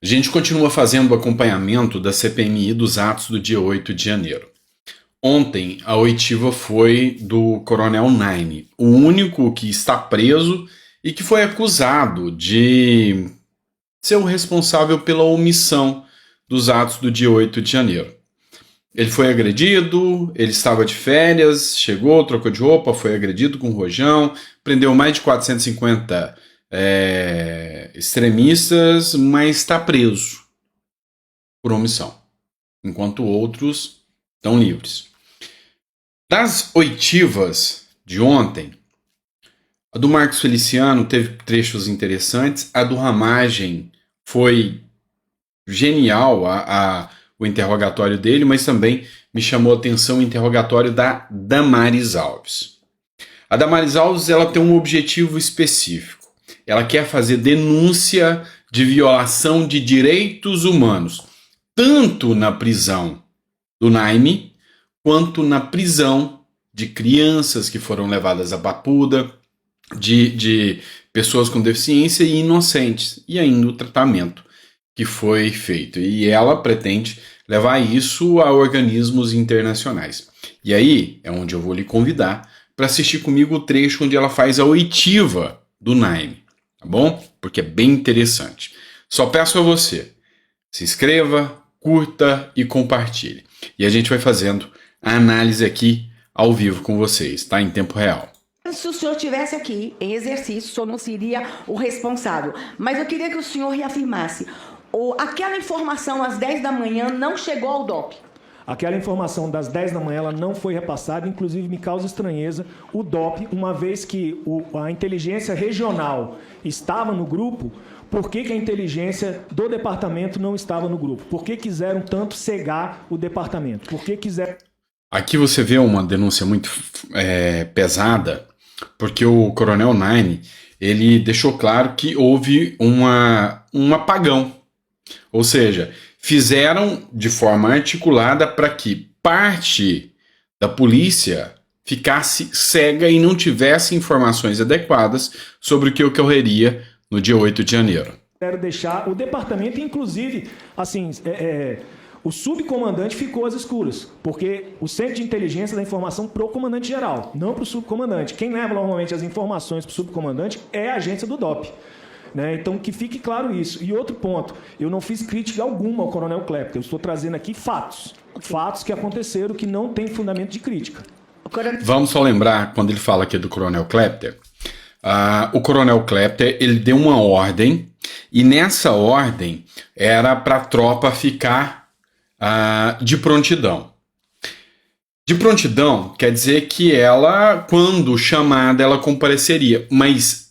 A gente continua fazendo o acompanhamento da CPMI dos atos do dia 8 de janeiro. Ontem, a oitiva foi do Coronel Naime, o único que está preso e que foi acusado de ser o responsável pela omissão dos atos do dia 8 de janeiro. Ele foi agredido, ele estava de férias, chegou, trocou de roupa, foi agredido com rojão, prendeu mais de 450 extremistas, mas está preso por omissão, enquanto outros estão livres. Das oitivas de ontem, a do Marcos Feliciano teve trechos interessantes, a do Ramagem foi genial, o interrogatório dele, mas também me chamou a atenção o interrogatório da Damares Alves. A Damares Alves ela tem um objetivo específico. Ela quer fazer denúncia de violação de direitos humanos, tanto na prisão do Naime, quanto na prisão de crianças que foram levadas à Papuda, de pessoas com deficiência e inocentes, e ainda o tratamento que foi feito. E ela pretende levar isso a organismos internacionais. E aí é onde eu vou lhe convidar para assistir comigo o trecho onde ela faz a oitiva do Naime, tá bom? Porque é bem interessante. Só peço a você, se inscreva, curta e compartilhe. E a gente vai fazendo a análise aqui ao vivo com vocês, tá? Em tempo real. Se o senhor estivesse aqui em exercício, o senhor não seria o responsável. Mas eu queria que o senhor reafirmasse. Aquela informação às 10 da manhã não chegou ao DOP. Aquela informação das 10 da manhã ela não foi repassada, inclusive me causa estranheza o DOP, uma vez que a inteligência regional estava no grupo, por que a inteligência do departamento não estava no grupo? Por que quiseram tanto cegar o departamento? Por que quiseram... Aqui você vê uma denúncia muito pesada, porque o Coronel Naime, ele deixou claro que houve um apagão. Ou seja, fizeram de forma articulada para que parte da polícia ficasse cega e não tivesse informações adequadas sobre o que ocorreria no dia 8 de janeiro. Quero deixar o departamento, inclusive, assim, o subcomandante ficou às escuras, porque o centro de inteligência dá informação para o comandante-geral, não para o subcomandante. Quem leva normalmente as informações para o subcomandante é a agência do DOP. Né? Então, que fique claro isso. E outro ponto, eu não fiz crítica alguma ao Coronel Klepper, eu estou trazendo aqui fatos. Fatos que aconteceram que não tem fundamento de crítica. Vamos só lembrar, quando ele fala aqui do Coronel Klepper, o Coronel Klepper, ele deu uma ordem, e nessa ordem era para a tropa ficar de prontidão. De prontidão quer dizer que ela, quando chamada, ela compareceria, mas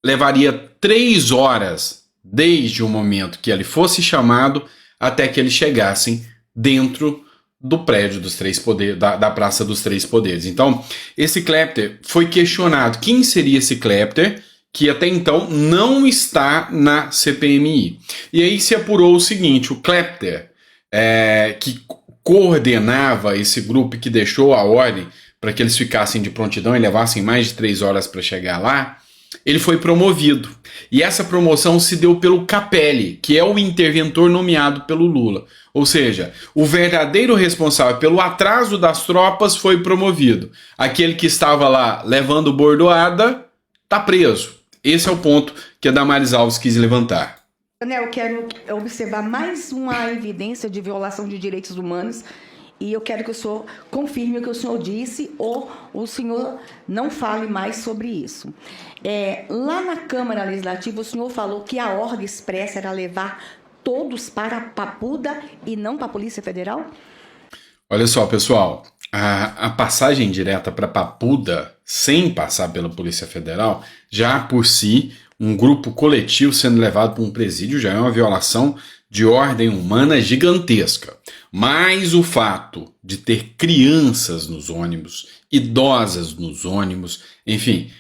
levaria 3 horas desde o momento que ele fosse chamado até que eles chegassem dentro do prédio dos Três Poderes, da Praça dos Três Poderes. Então, esse Klepper foi questionado. Quem seria esse Klepper que até então não está na CPMI? E aí se apurou o seguinte, o Klepper, que coordenava esse grupo e que deixou a ordem para que eles ficassem de prontidão e levassem mais de 3 horas para chegar lá, ele foi promovido. E essa promoção se deu pelo Capelli, que é o interventor nomeado pelo Lula. Ou seja, o verdadeiro responsável pelo atraso das tropas foi promovido. Aquele que estava lá levando bordoada está preso. Esse é o ponto que a Damares Alves quis levantar. Eu quero observar mais uma evidência de violação de direitos humanos. E eu quero que o senhor confirme o que o senhor disse ou o senhor não fale mais sobre isso. Lá na Câmara Legislativa, o senhor falou que a ordem expressa era levar todos para a Papuda e não para a Polícia Federal? Olha só, pessoal, a passagem direta para Papuda, sem passar pela Polícia Federal, já por si, um grupo coletivo sendo levado para um presídio já é uma violação de ordem humana gigantesca. Mas o fato de ter crianças nos ônibus, idosas nos ônibus, enfim,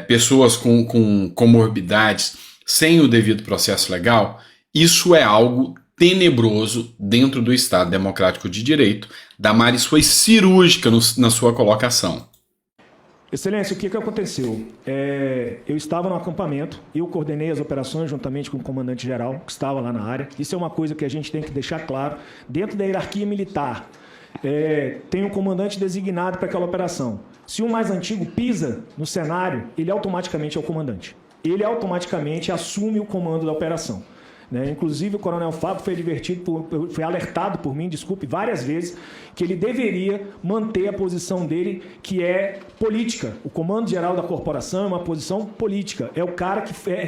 pessoas com comorbidades sem o devido processo legal, isso é algo tenebroso dentro do Estado Democrático de Direito. Damares foi cirúrgica na sua colocação. Excelência, o que aconteceu? Eu estava no acampamento, eu coordenei as operações juntamente com o comandante-geral, que estava lá na área. Isso é uma coisa que a gente tem que deixar claro. Dentro da hierarquia militar, tem um comandante designado para aquela operação. Se o mais antigo pisa no cenário, ele automaticamente é o comandante. Ele automaticamente assume o comando da operação. Inclusive, o coronel Fábio foi alertado por mim, várias vezes, que ele deveria manter a posição dele, que é política. O comando geral da corporação é uma posição política. É o cara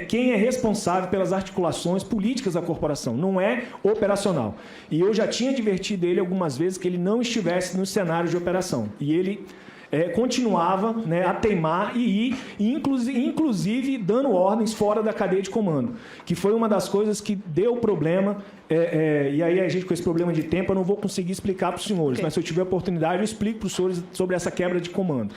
quem é responsável pelas articulações políticas da corporação, não é operacional. E eu já tinha advertido ele algumas vezes que ele não estivesse no cenário de operação. E ele continuava a teimar e ir, inclusive dando ordens fora da cadeia de comando, que foi uma das coisas que deu problema, e aí a gente, com esse problema de tempo, eu não vou conseguir explicar para os senhores, mas se eu tiver oportunidade, eu explico para os senhores sobre essa quebra de comando.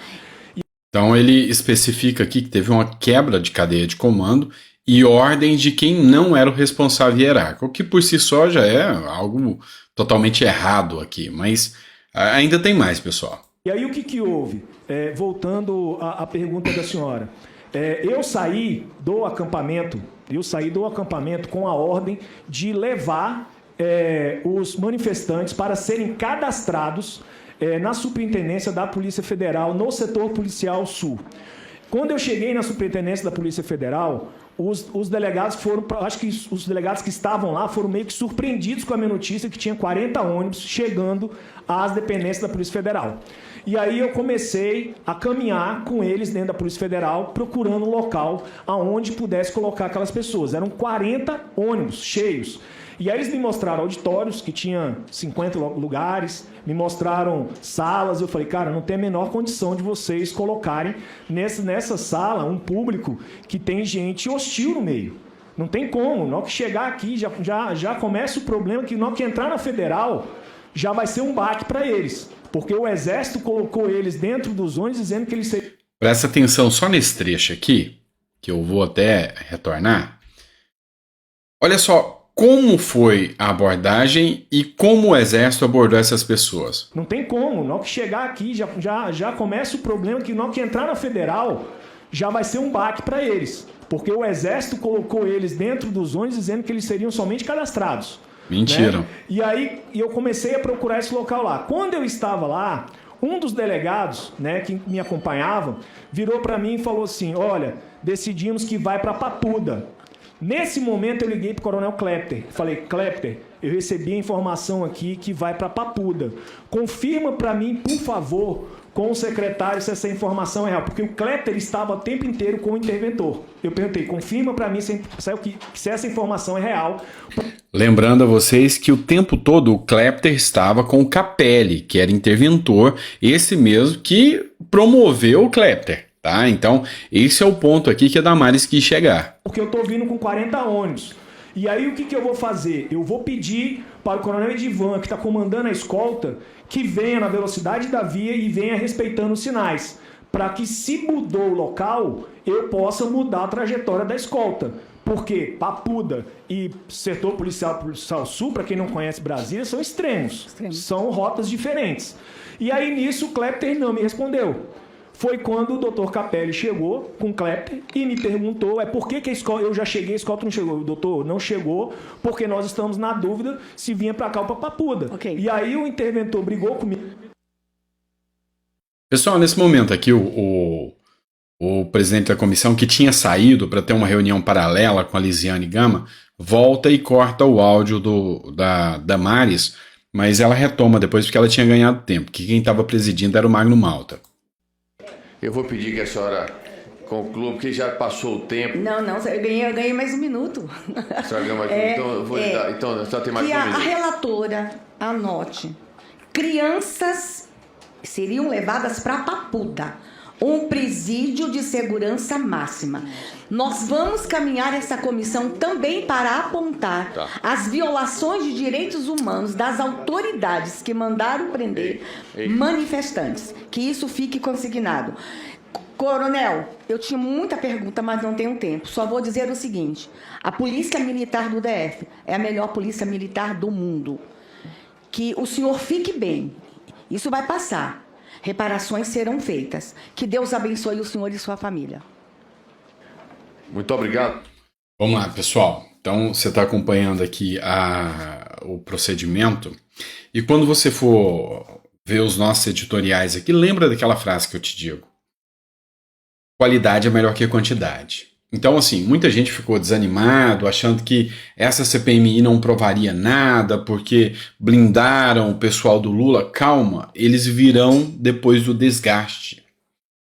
Então ele especifica aqui que teve uma quebra de cadeia de comando e ordem de quem não era o responsável hierárquico, o que por si só já é algo totalmente errado aqui, mas ainda tem mais, pessoal. E aí o que houve? Voltando à pergunta da senhora. Eu saí do acampamento com a ordem de levar os manifestantes para serem cadastrados na superintendência da Polícia Federal, no setor policial sul. Quando eu cheguei na superintendência da Polícia Federal, os delegados acho que os delegados que estavam lá foram meio que surpreendidos com a minha notícia que tinha 40 ônibus chegando às dependências da Polícia Federal. E aí eu comecei a caminhar com eles dentro da Polícia Federal, procurando um local aonde pudesse colocar aquelas pessoas. Eram 40 ônibus cheios. E aí eles me mostraram auditórios, que tinha 50 lugares, me mostraram salas. Eu falei, cara, não tem a menor condição de vocês colocarem nessa sala um público que tem gente hostil no meio. Não tem como. Na hora que chegar aqui, já começa o problema que na hora que entrar na Federal, já vai ser um baque para eles. Porque o Exército colocou eles dentro dos ônibus dizendo que eles seriam... Presta atenção só nesse trecho aqui, que eu vou até retornar. Olha só como foi a abordagem e como o Exército abordou essas pessoas. Não tem como. Na hora que chegar aqui, já começa o problema que na hora que entrar na Federal, já vai ser um baque para eles. Porque o Exército colocou eles dentro dos ônibus dizendo que eles seriam somente cadastrados. Mentira. E aí eu comecei a procurar esse local lá. Quando eu estava lá, um dos delegados, que me acompanhavam, virou para mim e falou assim, olha, decidimos que vai para Papuda. Nesse momento eu liguei para o coronel Klepter. Falei, Klepter, eu recebi a informação aqui que vai para Papuda. Confirma para mim, por favor, com o secretário se essa informação é real. Porque o Klepter estava o tempo inteiro com o interventor. Eu perguntei, confirma para mim se essa informação é real. Lembrando a vocês que o tempo todo o Klepter estava com o Capelli, que era interventor, esse mesmo que promoveu o Klepter. Tá? Então, esse é o ponto aqui que a Damares quis chegar. Porque eu estou vindo com 40 ônibus. E aí o que eu vou fazer? Eu vou pedir para o coronel Edivan, que está comandando a escolta, que venha na velocidade da via e venha respeitando os sinais. Para que, se mudou o local, eu possa mudar a trajetória da escolta. Porque Papuda e setor policial sul, para quem não conhece Brasília, são extremos. São rotas diferentes. E aí nisso o Klepter não me respondeu. Foi quando o doutor Capelli chegou com o Klepter e me perguntou por que a escola, eu já cheguei, a escola não chegou. Doutor, não chegou porque nós estamos na dúvida se vinha para cá ou para Papuda. Okay. E aí o interventor brigou comigo. Pessoal, nesse momento aqui, o presidente da comissão, que tinha saído para ter uma reunião paralela com a Lisiane Gama, volta e corta o áudio da Damares, mas ela retoma depois porque ela tinha ganhado tempo, que quem estava presidindo era o Magno Malta. Eu vou pedir que a senhora conclua, porque já passou o tempo. Não, eu ganhei mais um minuto. A senhora ganhou mais um minuto, então eu vou lhe dar. Então, a senhora tem mais um minuto. A relatora anote: crianças seriam levadas para Papuda, um presídio de segurança máxima. Nós vamos caminhar essa comissão também para apontar as violações de direitos humanos das autoridades que mandaram prender manifestantes. Que isso fique consignado. Coronel, eu tinha muita pergunta, mas não tenho tempo. Só vou dizer o seguinte: a Polícia Militar do DF é a melhor polícia militar do mundo. Que o senhor fique bem. Isso vai passar. reparações serão feitas. Que Deus abençoe o senhor e sua família. Muito obrigado. Vamos lá, pessoal. Então, você está acompanhando aqui o procedimento. E quando você for ver os nossos editoriais aqui, lembra daquela frase que eu te digo. Qualidade é melhor que quantidade. Então, assim, muita gente ficou desanimado, achando que essa CPMI não provaria nada, porque blindaram o pessoal do Lula. Calma, eles virão depois do desgaste.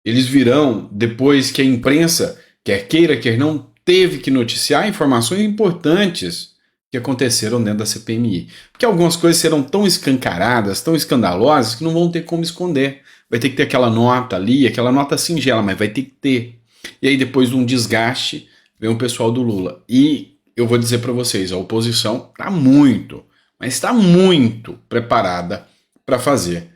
Eles virão depois que a imprensa, quer queira, quer não, teve que noticiar informações importantes que aconteceram dentro da CPMI. Porque algumas coisas serão tão escancaradas, tão escandalosas, que não vão ter como esconder. Vai ter que ter aquela nota ali, aquela nota singela, mas vai ter que ter. E aí depois de um desgaste, vem o pessoal do Lula. E eu vou dizer para vocês, a oposição está muito, mas está muito preparada para fazer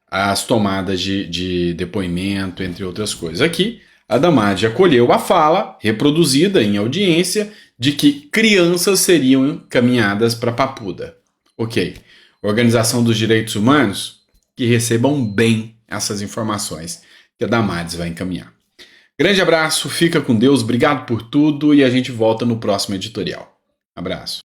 as tomadas de depoimento, entre outras coisas. Aqui, a Damad acolheu a fala, reproduzida em audiência, de que crianças seriam encaminhadas para Papuda. Ok. Organização dos Direitos Humanos, que recebam bem essas informações que a Damares vai encaminhar. Grande abraço, fica com Deus, obrigado por tudo e a gente volta no próximo editorial. Abraço.